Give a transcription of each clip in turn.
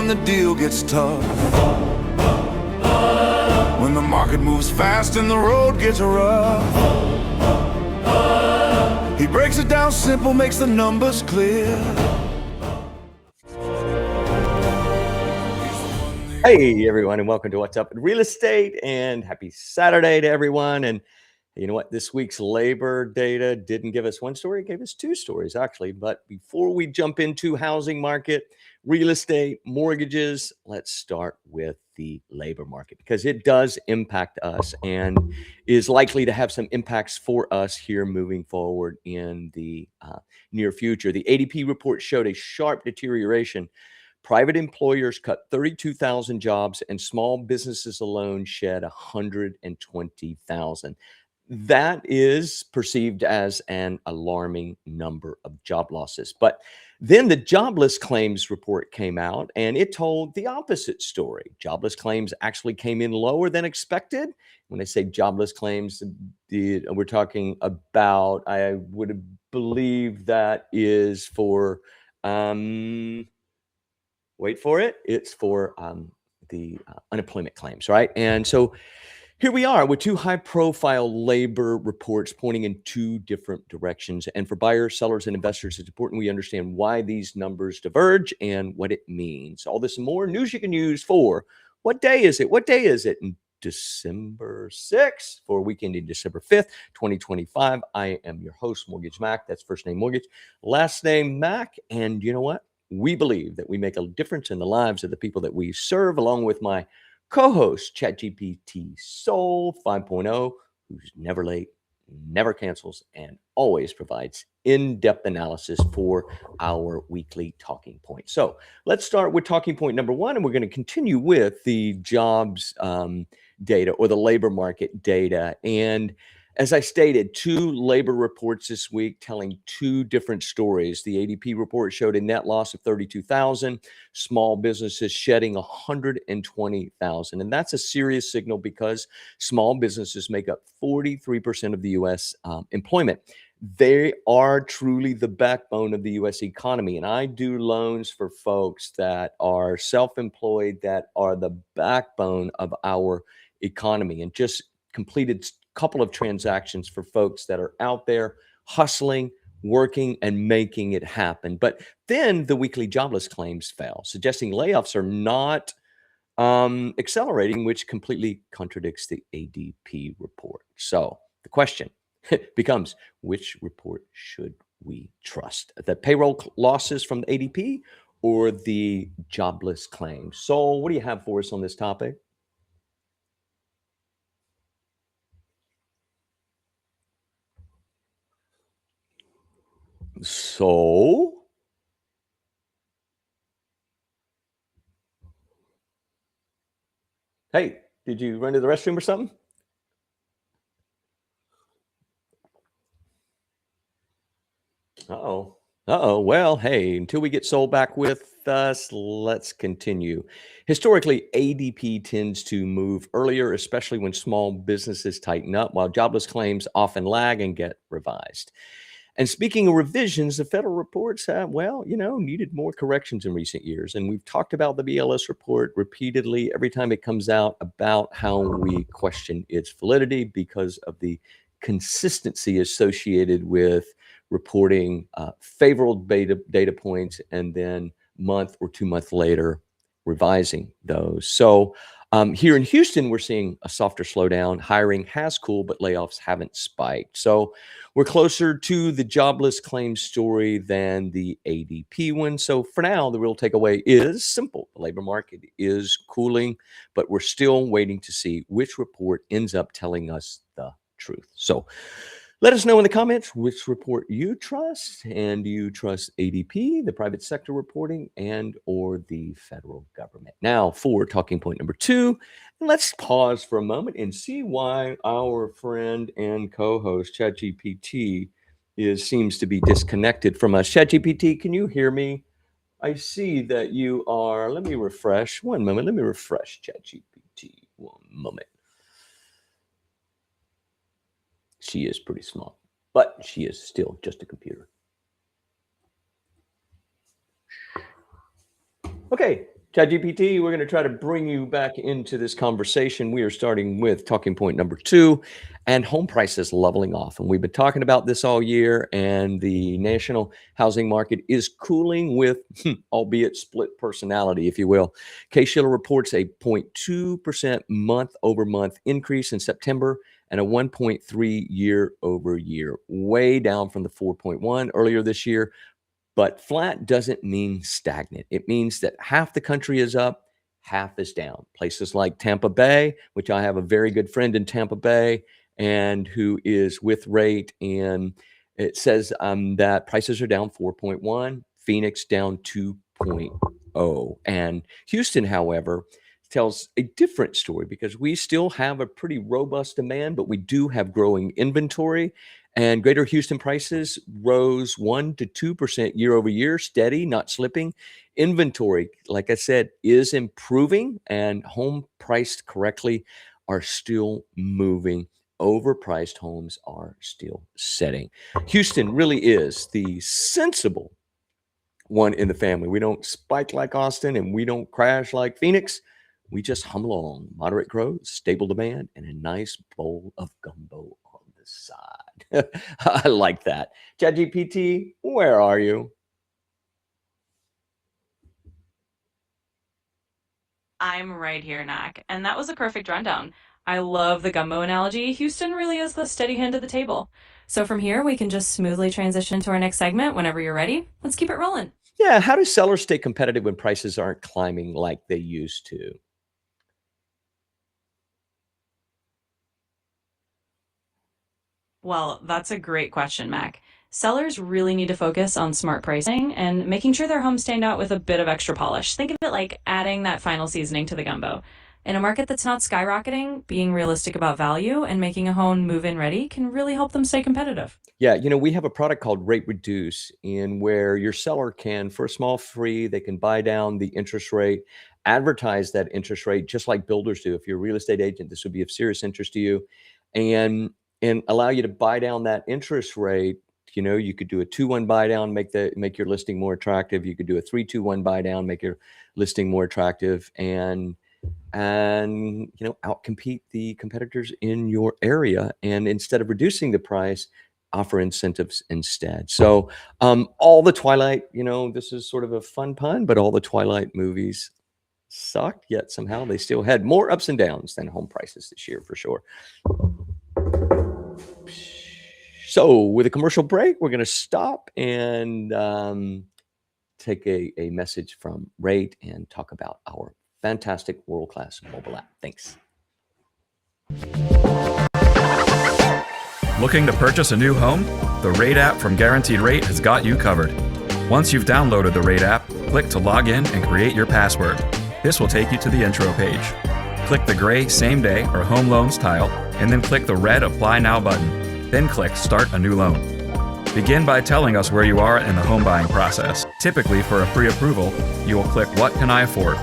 when the deal gets tough. When the market moves fast and the road gets rough. He breaks it down simple, makes the numbers clear. Hey everyone, and welcome to What's Up in Real Estate, and happy Saturday to everyone. And you know what? This week's labor data didn't give us one story, it gave us two stories actually. But before we jump into housing market, real estate, mortgages, let's start with the labor market because it does impact us and is likely to have some impacts for us here moving forward in the near future. The ADP report showed a sharp deterioration. Private employers cut 32,000 jobs and small businesses alone shed 120,000. That is perceived as an alarming number of job losses. But then the jobless claims report came out and it told the opposite story. Jobless claims actually came in lower than expected. When I say jobless claims, we're talking about, I would believe that is for, wait for it, it's for the unemployment claims, right? And so here we are with two high-profile labor reports pointing in two different directions. And for buyers, sellers, and investors, it's important we understand why these numbers diverge and what it means. All this and more news you can use for what day is it? What day is it? December 6th for weekend in December 5th, 2025. I am your host, Mortgage Mac. That's first name Mortgage, last name Mac. And you know what? We believe that we make a difference in the lives of the people that we serve, along with my co-host, ChatGPT Soul 5.0, who's never late, never cancels, and always provides in-depth analysis for our weekly talking point. So let's start with talking point number one, and we're going to continue with the jobs data or the labor market data. And as I stated, two labor reports this week telling two different stories. The ADP report showed a net loss of 32,000, small businesses shedding 120,000. And that's a serious signal because small businesses make up 43% of the U.S. Employment. They are truly the backbone of the U.S. economy. And I do loans for folks that are self-employed, that are the backbone of our economy, and just completed couple of transactions for folks that are out there hustling, working, and making it happen. But then the weekly jobless claims fell, suggesting layoffs are not accelerating, which completely contradicts the ADP report. So the question becomes, which report should we trust? The payroll losses from the ADP or the jobless claims? So what do you have for us on this topic? So, hey, did you run to the restroom or something? Uh-oh. Uh-oh. Well, hey, until we get Soul back with us, let's continue. Historically, ADP tends to move earlier, especially when small businesses tighten up, while jobless claims often lag and get revised. And speaking of revisions, the federal reports have, needed more corrections in recent years. And we've talked about the BLS report repeatedly every time it comes out about how we question its validity because of the consistency associated with reporting favorable data points and then month or 2 months later revising those. So here in Houston, we're seeing a softer slowdown. Hiring has cooled, but layoffs haven't spiked. So we're closer to the jobless claims story than the ADP one. So for now, the real takeaway is simple. The labor market is cooling, but we're still waiting to see which report ends up telling us the truth. So let us know in the comments which report you trust, and do you trust ADP, the private sector reporting, and or the federal government? Now for talking point number two, let's pause for a moment and see why our friend and co-host ChatGPT seems to be disconnected from us. ChatGPT, can you hear me? I see that you are. Let me refresh. One moment. Let me refresh ChatGPT. One moment. She is pretty smart, but she is still just a computer. Okay, ChatGPT, we're going to try to bring you back into this conversation. We are starting with talking point number 2 and home prices leveling off. And we've been talking about this all year, and the national housing market is cooling with, albeit split personality, if you will. Case-Shiller reports a 0.2% month over month increase in September and a 1.3 year over year, way down from the 4.1 earlier this year. But flat doesn't mean stagnant. It means that half the country is up, half is down. Places like Tampa Bay, which I have a very good friend in Tampa Bay and who is with rate, and it says that prices are down 4.1, Phoenix down 2.0. And Houston, however, tells a different story because we still have a pretty robust demand, but we do have growing inventory. And Greater Houston prices rose 1 to 2% year over year, steady, not slipping. Inventory, like I said, is improving, and home priced correctly are still moving. Overpriced homes are still setting. Houston really is the sensible one in the family. We don't spike like Austin, and we don't crash like Phoenix. We just hum along. Moderate growth, stable demand, and a nice bowl of gumbo on the side. I like that. ChatGPT, where are you? I'm right here, Knack. And that was a perfect rundown. I love the gumbo analogy. Houston really is the steady hand at the table. So from here, we can just smoothly transition to our next segment whenever you're ready. Let's keep it rolling. Yeah, how do sellers stay competitive when prices aren't climbing like they used to? Well, that's a great question, Mac. Sellers really need to focus on smart pricing and making sure their homes stand out with a bit of extra polish. Think of it like adding that final seasoning to the gumbo. In a market that's not skyrocketing, being realistic about value and making a home move-in ready can really help them stay competitive. Yeah, we have a product called Rate Reduce, in where your seller can, for a small fee, they can buy down the interest rate, advertise that interest rate just like builders do. If you're a real estate agent, this would be of serious interest to you, and allow you to buy down that interest rate. You could do a 2-1 buy down, make your listing more attractive. You could do a 3-2-1 buy down, make your listing more attractive, and outcompete the competitors in your area. And instead of reducing the price, offer incentives instead. So all the Twilight, this is sort of a fun pun, but all the Twilight movies sucked, yet somehow they still had more ups and downs than home prices this year, for sure. So with a commercial break, we're going to stop and take a message from Rate and talk about our fantastic world-class mobile app. Thanks. Looking to purchase a new home? The Rate app from Guaranteed Rate has got you covered. Once you've downloaded the Rate app, click to log in and create your password. This will take you to the intro page. Click the gray Same Day or Home Loans tile, and then click the red Apply Now button. Then click Start a New Loan. Begin by telling us where you are in the home buying process. Typically, for a pre-approval, you will click What Can I afford?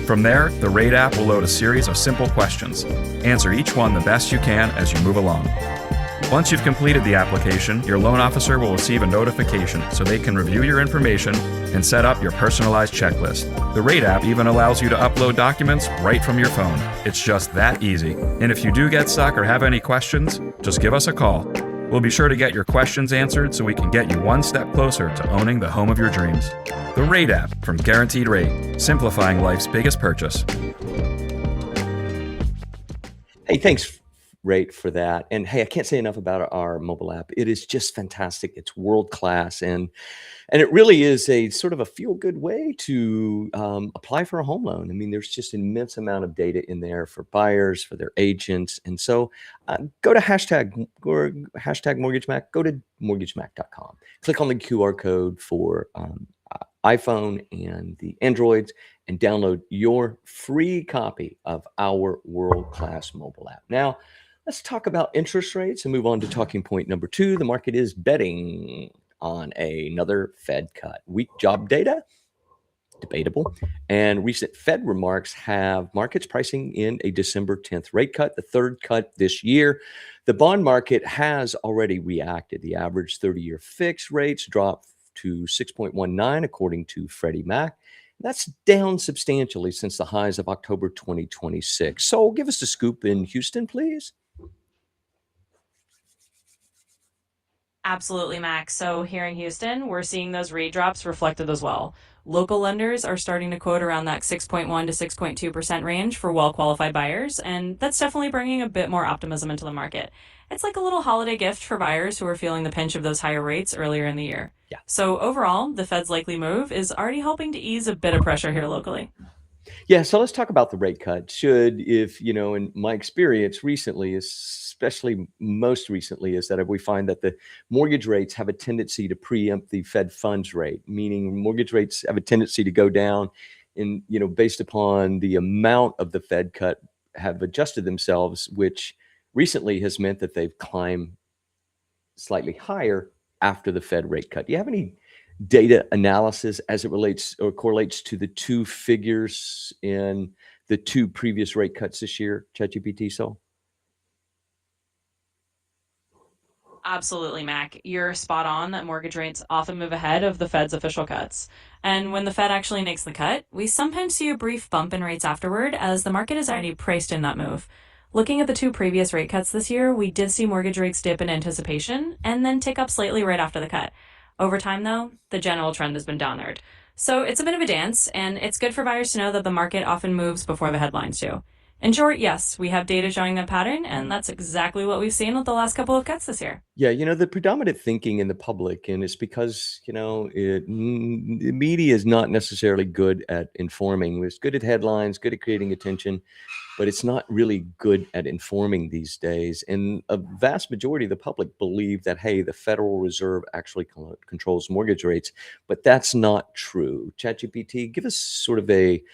From there, the Rate app will load a series of simple questions. Answer each one the best you can as you move along. Once you've completed the application, your loan officer will receive a notification so they can review your information and set up your personalized checklist. The Rate app even allows you to upload documents right from your phone. It's just that easy. And if you do get stuck or have any questions, just give us a call. We'll be sure to get your questions answered so we can get you one step closer to owning the home of your dreams. The Rate app from Guaranteed Rate, simplifying life's biggest purchase. Hey, thanks, Rate, for that. And hey, I can't say enough about our mobile app. It is just fantastic. It's world class, and it really is a sort of a feel good way to apply for a home loan. I mean, there's just an immense amount of data in there for buyers, for their agents, and so go to hashtag MortgageMac. Go to mortgagemac.com. Click on the QR code for iPhone and the Androids, and download your free copy of our world-class mobile app. Now, let's talk about interest rates and move on to talking point number 2. The market is betting on another Fed cut. Weak job data, debatable, and recent Fed remarks have markets pricing in a December 10th rate cut, the third cut this year. The bond market has already reacted. The average 30-year fixed rates dropped to 6.19 according to Freddie Mac, That's down substantially since the highs of October 2026. So give us the scoop in Houston, please. Absolutely, Max. So here in Houston, we're seeing those rate drops reflected as well. Local lenders are starting to quote around that 6.1 to 6.2% range for well-qualified buyers, and that's definitely bringing a bit more optimism into the market. It's like a little holiday gift for buyers who are feeling the pinch of those higher rates earlier in the year. Yeah. So overall, the Fed's likely move is already helping to ease a bit of pressure here locally. Yeah, so let's talk about the rate cut. If, in my experience recently, especially most recently, is that we find that the mortgage rates have a tendency to preempt the Fed funds rate, meaning mortgage rates have a tendency to go down and, based upon the amount of the Fed cut have adjusted themselves, which recently has meant that they've climbed slightly higher after the Fed rate cut. Do you have any data analysis as it relates or correlates to the two figures in the two previous rate cuts this year, ChatGPT Soul? Absolutely, Mac. You're spot on that mortgage rates often move ahead of the Fed's official cuts. And when the Fed actually makes the cut, we sometimes see a brief bump in rates afterward as the market is already priced in that move. Looking at the two previous rate cuts this year, we did see mortgage rates dip in anticipation and then tick up slightly right after the cut. Over time, though, the general trend has been downward. So it's a bit of a dance, and it's good for buyers to know that the market often moves before the headlines do. In short, yes, we have data showing that pattern, and that's exactly what we've seen with the last couple of cuts this year. Yeah, the predominant thinking in the public, and it's because, the media is not necessarily good at informing. It's good at headlines, good at creating attention, but it's not really good at informing these days. And a vast majority of the public believe that, hey, the Federal Reserve actually controls mortgage rates, but that's not true. ChatGPT, give us sort of a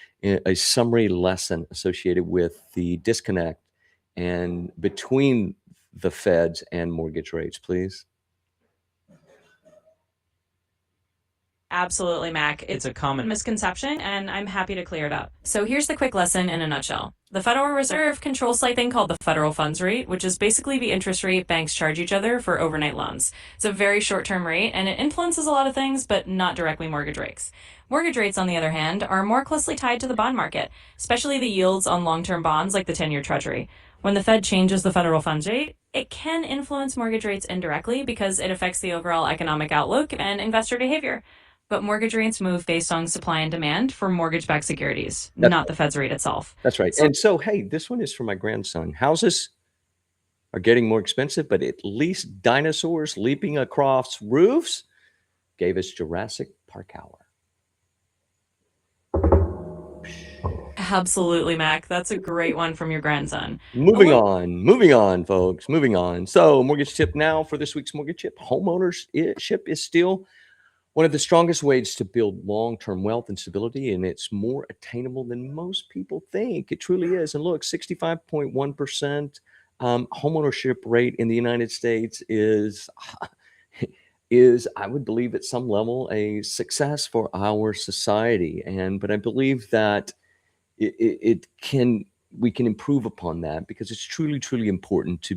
summary lesson associated with the disconnect and between the Feds and mortgage rates, please. Absolutely, Mac. It's a common misconception, and I'm happy to clear it up. So here's the quick lesson in a nutshell. The Federal Reserve controls something called the federal funds rate, which is basically the interest rate banks charge each other for overnight loans. It's a very short-term rate, and it influences a lot of things, but not directly mortgage rates. Mortgage rates, on the other hand, are more closely tied to the bond market, especially the yields on long-term bonds like the 10-year Treasury. When the Fed changes the federal funds rate, it can influence mortgage rates indirectly because it affects the overall economic outlook and investor behavior. But mortgage rates move based on supply and demand for mortgage-backed securities, not the Fed's rate itself. That's right. And so, hey, this one is for my grandson. Houses are getting more expensive, but at least dinosaurs leaping across roofs gave us Jurassic Park hour. Absolutely, Mac. That's a great one from your grandson. Moving on, folks. Moving on. So, mortgage tip now for this week's mortgage tip. Homeownership is still one of the strongest ways to build long-term wealth and stability, and it's more attainable than most people think. It truly is. And look, 65.1% homeownership rate in the United States is, I would believe, at some level, a success for our society. But I believe that we can improve upon that because it's truly, truly important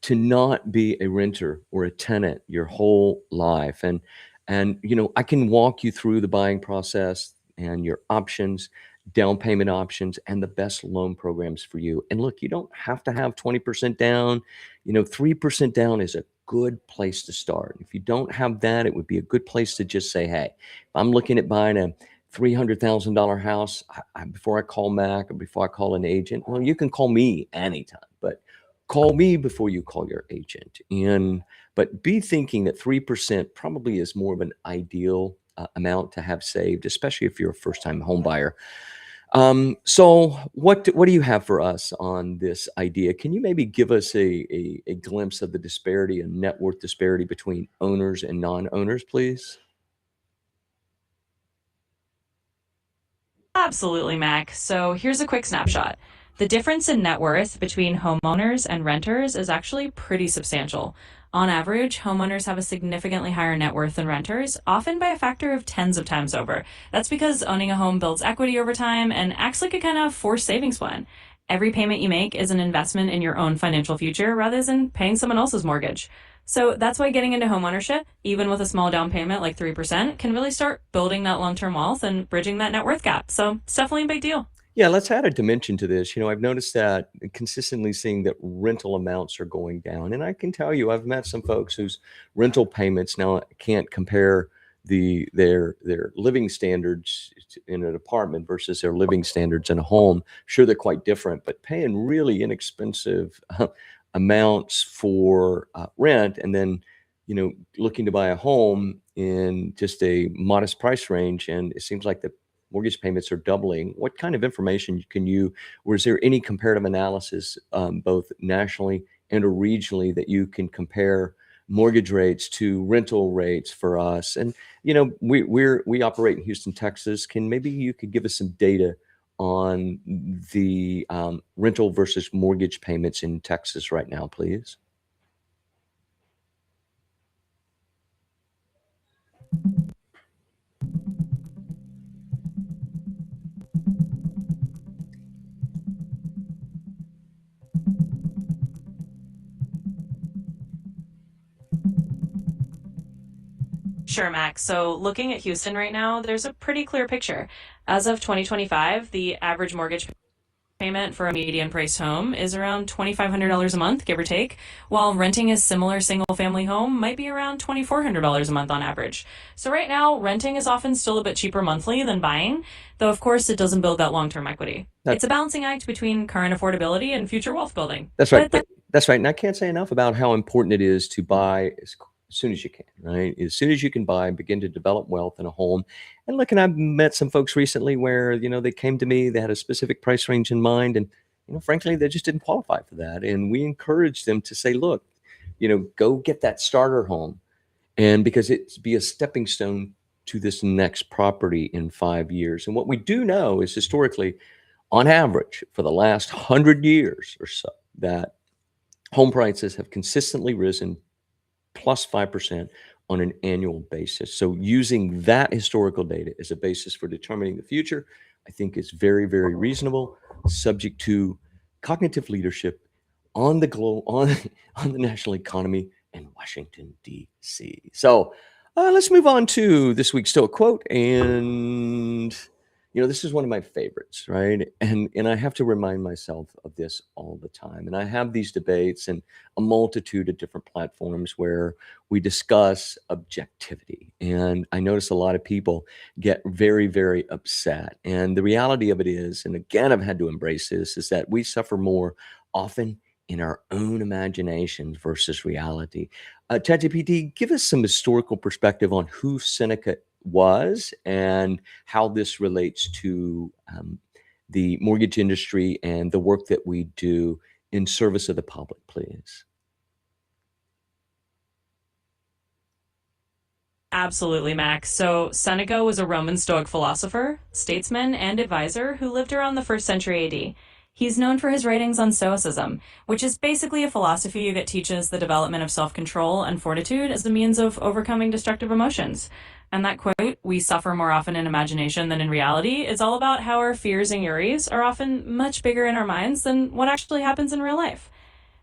to not be a renter or a tenant your whole life. And I can walk you through the buying process and your options, down payment options, and the best loan programs for you. And look, you don't have to have 20% down. 3% down is a good place to start. If you don't have that, it would be a good place to just say, hey, if I'm looking at buying a $300,000 house, before I call Mac or before I call an agent, well, you can call me anytime, but call me before you call your agent. But be thinking that 3% probably is more of an ideal amount to have saved, especially if you're a first-time home buyer. So what do you have for us on this idea? Can you maybe give us a glimpse of the disparity and net worth disparity between owners and non-owners, please? Absolutely, Mac. So here's a quick snapshot. The difference in net worth between homeowners and renters is actually pretty substantial. On average, homeowners have a significantly higher net worth than renters, often by a factor of tens of times over. That's because owning a home builds equity over time and acts like a kind of forced savings plan. Every payment you make is an investment in your own financial future rather than paying someone else's mortgage. So that's why getting into homeownership, even with a small down payment like 3%, can really start building that long-term wealth and bridging that net worth gap. So it's definitely a big deal. Yeah, let's add a dimension to this. I've noticed that consistently seeing that rental amounts are going down. And I can tell you, I've met some folks whose rental payments now can't compare their living standards in an apartment versus their living standards in a home. Sure, they're quite different, but paying really inexpensive amounts for rent, and then looking to buy a home in just a modest price range, and it seems like the mortgage payments are doubling. What kind of information or is there any comparative analysis, both nationally and or regionally, that you can compare mortgage rates to rental rates for us? And we operate in Houston, Texas. Maybe you could give us some data on the rental versus mortgage payments in Texas right now, please? Sure, Max. So looking at Houston right now, there's a pretty clear picture. As of 2025, the average mortgage payment for a median price home is around $2,500 a month, give or take, while renting a similar single family home might be around $2,400 a month on average. So right now, renting is often still a bit cheaper monthly than buying, though of course it doesn't build that long-term equity. It's a balancing act between current affordability and future wealth building. That's right. That's right. And I can't say enough about how important it is to buy as soon as you can, right? As soon as you can buy and begin to develop wealth in a home. And look, and I've met some folks recently where, they came to me, they had a specific price range in mind, and, frankly, they just didn't qualify for that. And we encouraged them to say, look, go get that starter home. And because it's be a stepping stone to this next property in 5 years. And what we do know is historically, on average, for the last 100 years or so, that home prices have consistently risen plus 5% on an annual basis. So using that historical data as a basis for determining the future, I think is very, very reasonable, subject to cognitive leadership on the on the national economy in Washington, D.C. So let's move on to this week's Stoic quote. And this is one of my favorites, right? And I have to remind myself of this all the time. And I have these debates and a multitude of different platforms where we discuss objectivity. And I notice a lot of people get very, very upset. And the reality of it is, and again, I've had to embrace this, is that we suffer more often in our own imaginations versus reality. ChatGPT, give us some historical perspective on who Seneca was and how this relates to the mortgage industry and the work that we do in service of the public, please. Absolutely, Max. So Seneca was a Roman Stoic philosopher, statesman, and advisor who lived around the 1st century AD. He's known for his writings on Stoicism, which is basically a philosophy that teaches the development of self-control and fortitude as a means of overcoming destructive emotions. And that quote, "We suffer more often in imagination than in reality," is all about how our fears and worries are often much bigger in our minds than what actually happens in real life.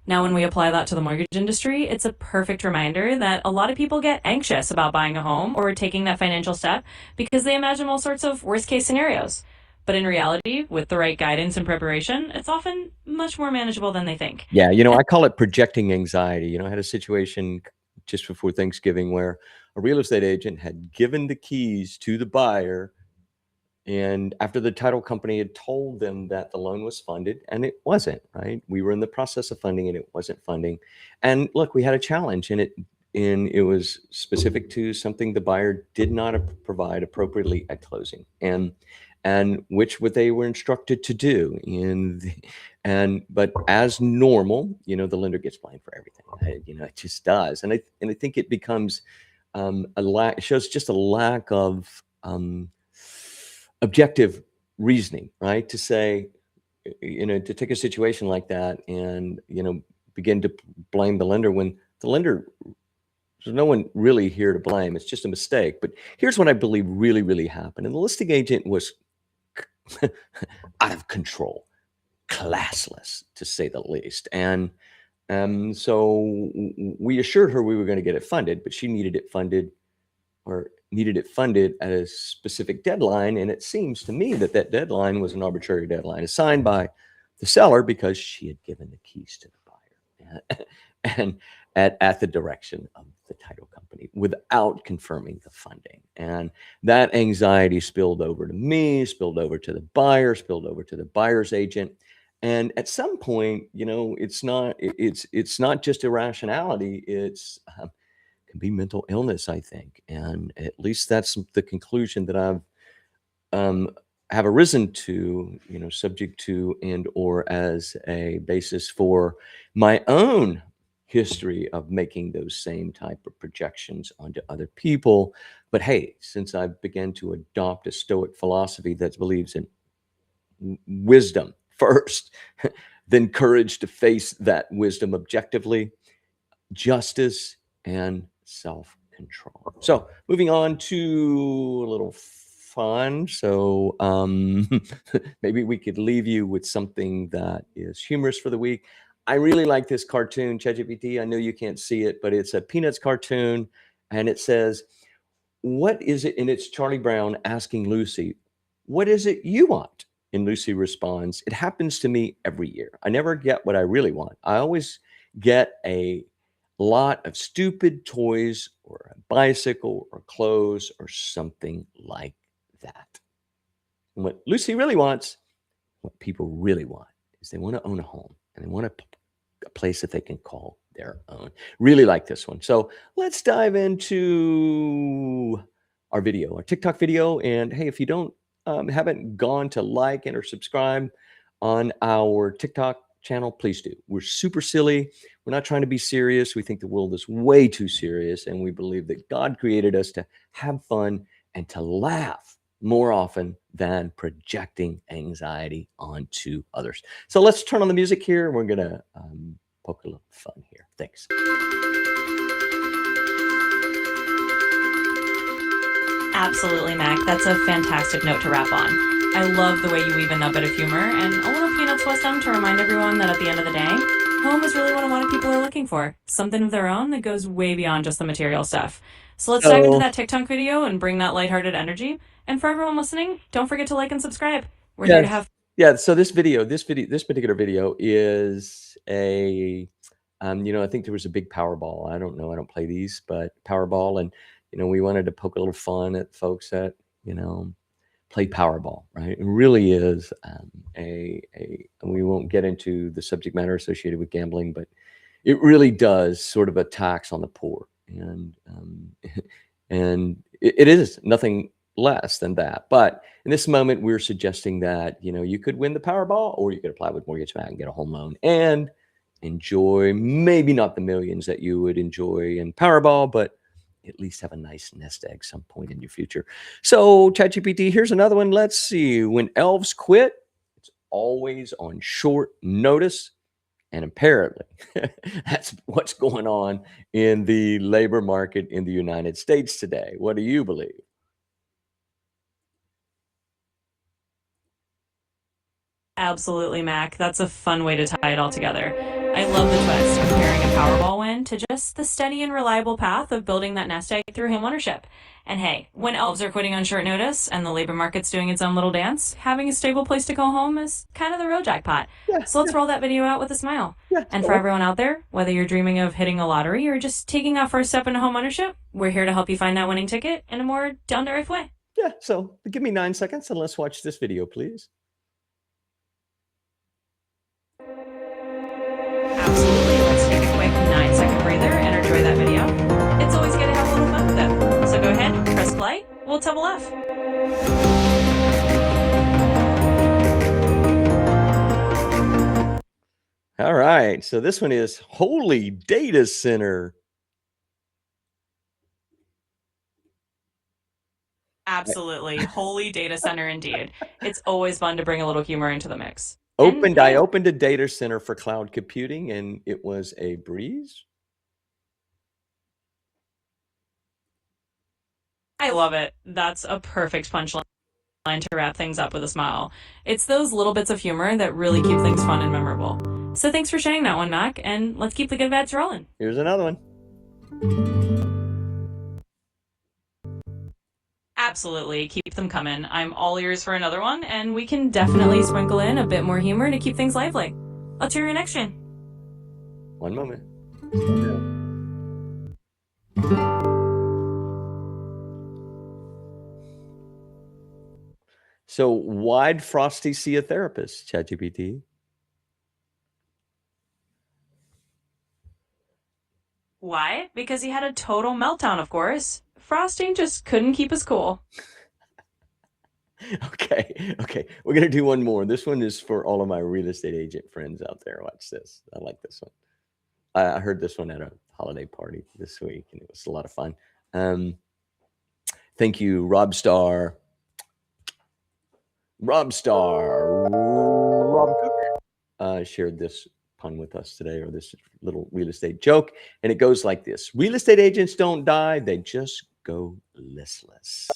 Now, when we apply that to the mortgage industry, it's a perfect reminder that a lot of people get anxious about buying a home or taking that financial step because they imagine all sorts of worst-case scenarios. But in reality, with the right guidance and preparation, it's often much more manageable than they think. Yeah, I call it projecting anxiety. I had a situation just before Thanksgiving where a real estate agent had given the keys to the buyer, and after the title company had told them that the loan was funded, and it wasn't, right? We were in the process of funding and it wasn't funding. And look, we had a challenge, and it was specific to something the buyer did not provide appropriately at closing, and which what they were instructed to do. But as normal, the lender gets blamed for everything. It just does. And I think it becomes it shows just a lack of objective reasoning, right? To say, to take a situation like that and, begin to blame the lender when the lender, there's no one really here to blame. It's just a mistake. But here's what I believe really, really happened. And the listing agent was out of control, classless, to say the least. And So we assured her we were going to get it funded, but she needed it funded at a specific deadline. And it seems to me that that deadline was an arbitrary deadline assigned by the seller because she had given the keys to the buyer and at the direction of the title company without confirming the funding. And that anxiety spilled over to me, spilled over to the buyer, spilled over to the buyer's agent. And at some point, it's not just irrationality. It's can be mental illness, I think. And at least that's the conclusion that I've have arisen to, subject to and or as a basis for my own history of making those same type of projections onto other people. But hey, since I began to adopt a Stoic philosophy that believes in wisdom first, then courage to face that wisdom objectively, justice, and self-control. So moving on to a little fun. So maybe we could leave you with something that is humorous for the week. I really like this cartoon, ChatGPT. I know you can't see it, but it's a Peanuts cartoon. And it says, what is it? And it's Charlie Brown asking Lucy, what is it you want? And Lucy responds, it happens to me every year. I never get what I really want. I always get a lot of stupid toys or a bicycle or clothes or something like that. And what Lucy really wants, what people really want, is they want to own a home and they want a place that they can call their own. Really like this one. So let's dive into our video, our TikTok video. And hey, if you haven't gone to like and or subscribe on our TikTok channel, please do. We're super silly. We're not trying to be serious. We think the world is way too serious. And we believe that God created us to have fun and to laugh more often than projecting anxiety onto others. So let's turn on the music here. We're going to poke a little fun here. Thanks. Absolutely, Mac. That's a fantastic note to wrap on. I love the way you weave in a bit of humor and a little Peanuts wisdom to remind everyone that at the end of the day, home is really what a lot of people are looking for. Something of their own that goes way beyond just the material stuff. So let's dive into that TikTok video and bring that lighthearted energy. And for everyone listening, don't forget to like and subscribe. We're here to have... Yeah, so this particular video is a, I think there was a big Powerball. I don't know. I don't play these, but Powerball. And, we wanted to poke a little fun at folks that, play Powerball, right? It really is we won't get into the subject matter associated with gambling, but it really does sort of a tax on the poor. And it is nothing less than that. But in this moment, we're suggesting that, you could win the Powerball, or you could apply with Mortgage Mac and get a home loan and enjoy maybe not the millions that you would enjoy in Powerball, but at least have a nice nest egg some point in your future. So ChatGPT, here's another one. Let's see. When elves quit, it's always on short notice. And apparently, that's what's going on in the labor market in the United States today. What do you believe? Absolutely, Mac. That's a fun way to tie it all together. I love the twist, comparing a Powerball win to just the steady and reliable path of building that nest egg through homeownership. And hey, when elves are quitting on short notice and the labor market's doing its own little dance, having a stable place to call home is kind of the real jackpot. So let's roll that video out with a smile. And for everyone out there, whether you're dreaming of hitting a lottery or just taking our first step into homeownership, we're here to help you find that winning ticket in a more down-to-earth way. Yeah, so give me 9 seconds and let's watch this video, please. Absolutely. Let's take a quick 9-second breather and enjoy that video. It's always good to have a little fun with it. So go ahead, press play. We'll double F. All right. So this one is Holy Data Center. Absolutely. Holy data center indeed. It's always fun to bring a little humor into the mix. I opened a data center for cloud computing and it was a breeze. I love it. That's a perfect punchline to wrap things up with a smile. It's those little bits of humor that really keep things fun and memorable. So thanks for sharing that one, Mac, and let's keep the good vibes rolling. Here's another one. Absolutely, keep them coming. I'm all ears for another one, and we can definitely sprinkle in a bit more humor to keep things lively. Let's hear your next one. One moment. So why'd Frosty see a therapist, ChatGPT? Why? Because he had a total meltdown, of course. Frosting just couldn't keep his cool. Okay. We're going to do one more. This one is for all of my real estate agent friends out there. Watch this. I like this one. I heard this one at a holiday party this week, and it was a lot of fun. Thank you, Rob Cook shared this pun with us today, or this little real estate joke, and it goes like this: real estate agents don't die, they just go listless.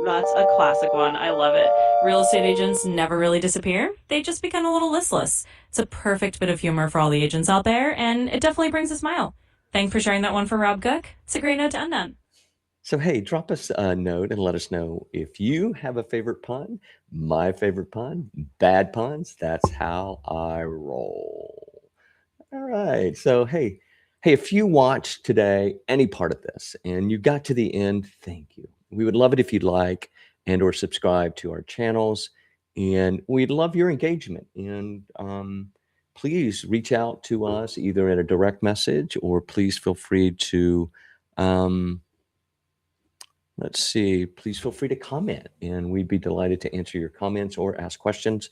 That's a classic one. I love it. Real estate agents never really disappear. They just become a little listless. It's a perfect bit of humor for all the agents out there, and it definitely brings a smile. Thanks for sharing that one for Rob Cook. It's a great note to end on. So, hey, drop us a note and let us know if you have a favorite pun, my favorite pun, bad puns. That's how I roll. All right. So, hey, if you watched today any part of this and you got to the end, thank you. We would love it if you'd like and or subscribe to our channels. And we'd love your engagement. And please reach out to us either in a direct message, or please feel free to... please feel free to comment, and we'd be delighted to answer your comments or ask questions.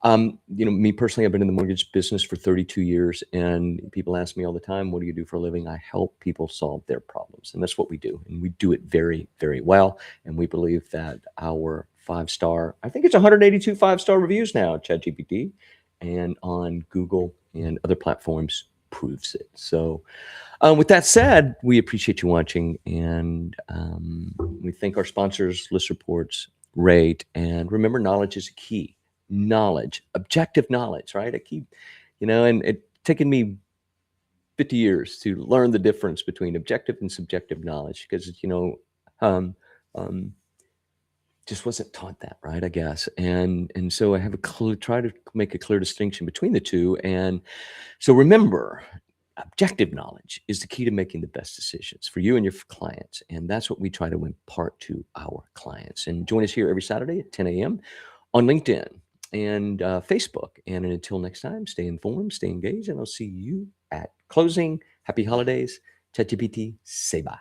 Me personally, I've been in the mortgage business for 32 years, and people ask me all the time, what do you do for a living? I help people solve their problems, and that's what we do. And we do it very, very well. And we believe that our 5-star, I think it's 182 5-star reviews now, ChatGPT, and on Google and other platforms proves it. So with that said, we appreciate you watching, and we thank our sponsors, List Reports, Rate, and remember, knowledge is a key. Knowledge, objective knowledge, right? A key, and it's taken me 50 years to learn the difference between objective and subjective knowledge, because, just wasn't taught that, right? I guess. And so I have try to make a clear distinction between the two. And so remember, objective knowledge is the key to making the best decisions for you and your clients. And that's what we try to impart to our clients. And join us here every Saturday at 10 a.m. on LinkedIn and Facebook. And until next time, stay informed, stay engaged, and I'll see you at closing. Happy holidays. ChatGPT, say bye.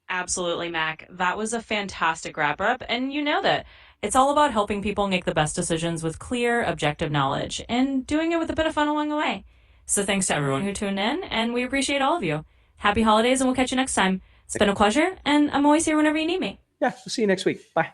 Absolutely, Mac. That was a fantastic wrap up. And you know that it's all about helping people make the best decisions with clear, objective knowledge and doing it with a bit of fun along the way. So thanks to everyone who tuned in, and we appreciate all of you. Happy holidays, and we'll catch you next time. It's been a pleasure, and I'm always here whenever you need me. Yeah, we'll see you next week. Bye.